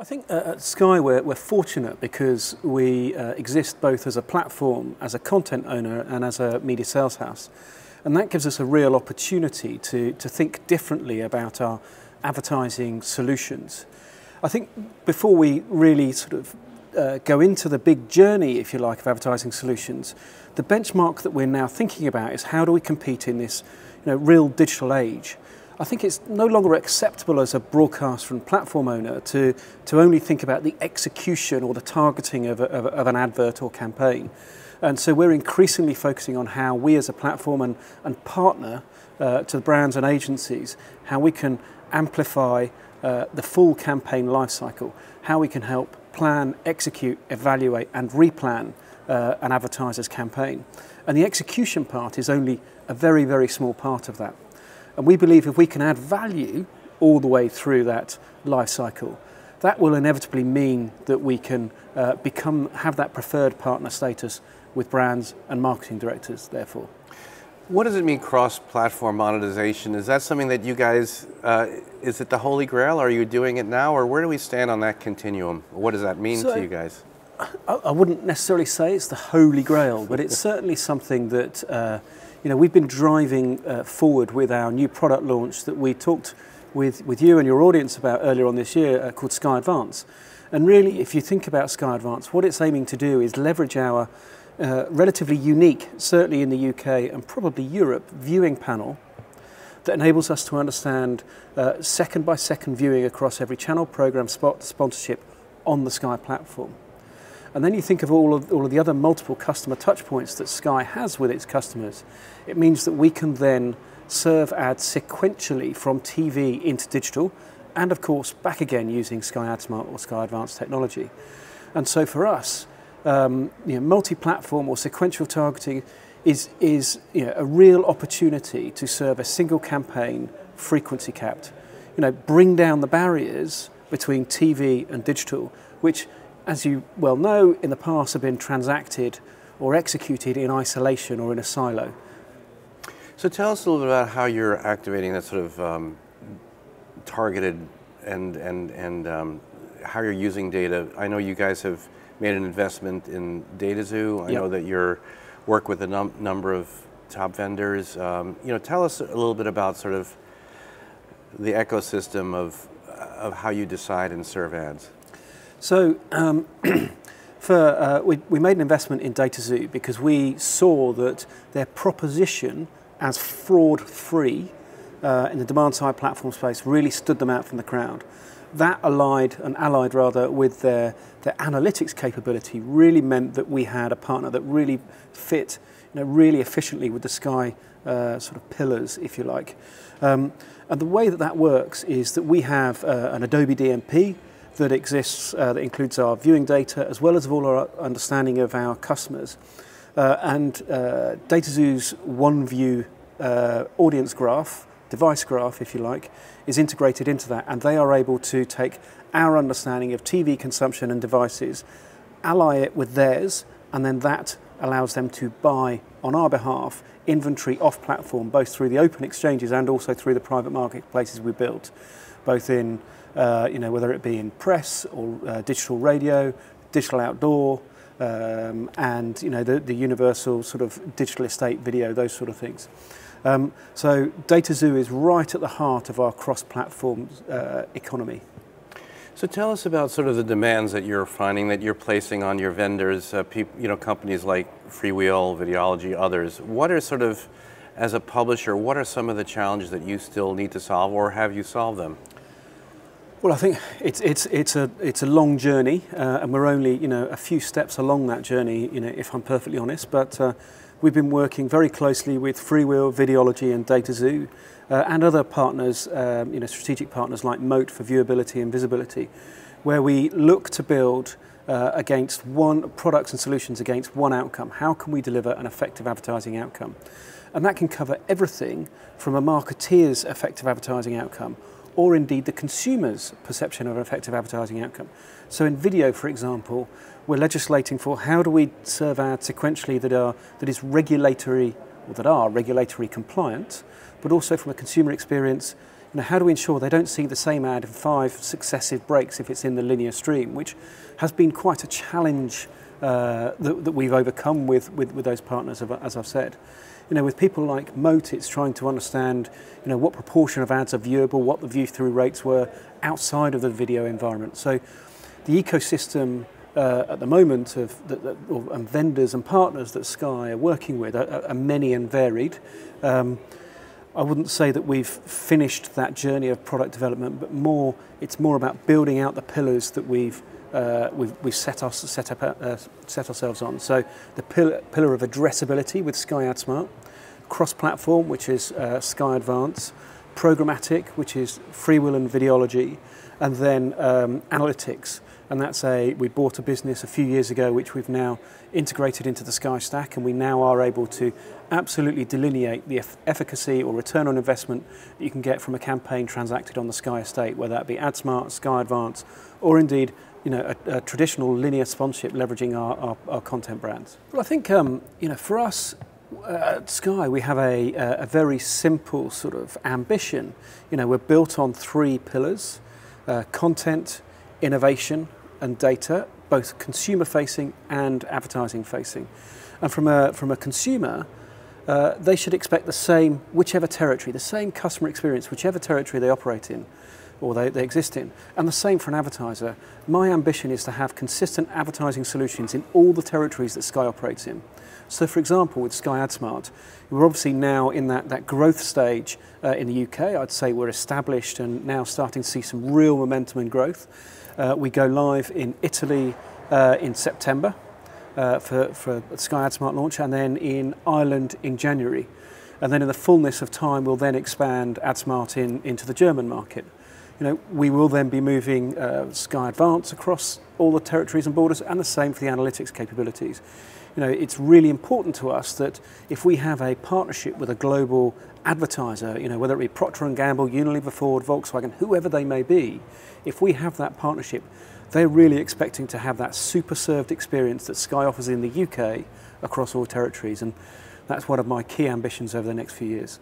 I think at Sky we're fortunate because we exist both as a platform, as a content owner and as a media sales house. And that gives us a real opportunity to think differently about our advertising solutions. I think before we really sort of go into the big journey, if you like, of advertising solutions, the benchmark that we're now thinking about is how do we compete in this real digital age. I think it's no longer acceptable as a broadcaster and platform owner to only think about the execution or the targeting of an advert or campaign. And so we're increasingly focusing on how we as a platform and partner to the brands and agencies, how we can amplify the full campaign lifecycle, how we can help plan, execute, evaluate and replan an advertiser's campaign. And the execution part is only a very, very small part of that. And we believe if we can add value all the way through that life cycle, that will inevitably mean that we can have that preferred partner status with brands and marketing directors, therefore. What does it mean cross-platform monetization? Is that something that you guys, is it the holy grail? Are you doing it now? Or where do we stand on that continuum? What does that mean to you guys? I wouldn't necessarily say it's the holy grail, but it's certainly something that we've been driving forward with our new product launch that we talked with you and your audience about earlier on this year called Sky Advance. And really, if you think about Sky Advance, what it's aiming to do is leverage our relatively unique, certainly in the UK and probably Europe, viewing panel that enables us to understand second by second viewing across every channel, program, spot, sponsorship on the Sky platform. And then you think of all of the other multiple customer touch points that Sky has with its customers. It means that we can then serve ads sequentially from TV into digital and of course back again using Sky AdSmart or Sky Advanced technology. And so for us, multi-platform or sequential targeting is a real opportunity to serve a single campaign frequency capped. Bring down the barriers between TV and digital, which, as you well know, in the past have been transacted or executed in isolation or in a silo. So tell us a little bit about how you're activating that sort of targeted and how you're using data. I know you guys have made an investment in DataZoo. I know that you work with a number of top vendors. Tell us a little bit about sort of the ecosystem of how you decide and serve ads. So we made an investment in DataZoo because we saw that their proposition as fraud-free in the demand-side platform space really stood them out from the crowd. That allied with their analytics capability really meant that we had a partner that really fit really efficiently with the Sky sort of pillars, if you like. And the way that works is that we have an Adobe DMP that exists, that includes our viewing data as well as all our understanding of our customers. And DataZoo's OneView audience graph, device graph if you like, is integrated into that, and they are able to take our understanding of TV consumption and devices, ally it with theirs, and then that allows them to buy on our behalf inventory off platform, both through the open exchanges and also through the private marketplaces we built, both in whether it be in press or digital radio, digital outdoor, and the universal sort of digital estate video, those sort of things. So DataZoo is right at the heart of our cross-platform economy. So tell us about sort of the demands that you're finding that you're placing on your vendors, companies like Freewheel, Videology, others. What are sort of, as a publisher, what are some of the challenges that you still need to solve, or have you solved them? Well, I think it's a long journey, and we're only a few steps along that journey, if I'm perfectly honest. But we've been working very closely with Freewheel, Videology, and DataZoo, and other partners, strategic partners like Moat for viewability and visibility, where we look to build against products and solutions against one outcome. How can we deliver an effective advertising outcome? And that can cover everything from a marketeer's effective advertising outcome, or indeed the consumer's perception of an effective advertising outcome. So in video, for example, we're legislating for how do we serve ads sequentially that are regulatory compliant, but also from a consumer experience, how do we ensure they don't see the same ad in 5 successive breaks if it's in the linear stream, which has been quite a challenge that we've overcome with those partners, as I've said. With people like Moat, it's trying to understand, what proportion of ads are viewable, what the view-through rates were outside of the video environment. So the ecosystem at the moment of vendors and partners that Sky are working with are many and varied. I wouldn't say that we've finished that journey of product development, but it's more about building out the pillars that we've set ourselves on. So the pillar of addressability with Sky AdSmart, cross-platform, which is Sky Advance, programmatic, which is freewheel and videology, and then analytics. And we bought a business a few years ago which we've now integrated into the Sky stack, and we now are able to absolutely delineate the efficacy or return on investment that you can get from a campaign transacted on the Sky estate, whether that be AdSmart, Sky Advance, or indeed a traditional linear sponsorship leveraging our content brands. Well, I think for us at Sky we have a very simple sort of ambition. We're built on 3 pillars: content, innovation, and data, both consumer-facing and advertising-facing. And from a consumer, they should expect the same, whichever territory, the same customer experience, whichever territory they operate in or they exist in. And the same for an advertiser. My ambition is to have consistent advertising solutions in all the territories that Sky operates in. So for example, with Sky AdSmart, we're obviously now in that growth stage in the UK. I'd say we're established and now starting to see some real momentum and growth. We go live in Italy in September for the Sky AdSmart launch, and then in Ireland in January. And then in the fullness of time, we'll then expand AdSmart into the German market. We will then be moving Sky Advance across all the territories and borders, and the same for the analytics capabilities. It's really important to us that if we have a partnership with a global advertiser, whether it be Procter & Gamble, Unilever, Ford, Volkswagen, whoever they may be, if we have that partnership, they're really expecting to have that super served experience that Sky offers in the UK across all territories, and that's one of my key ambitions over the next few years.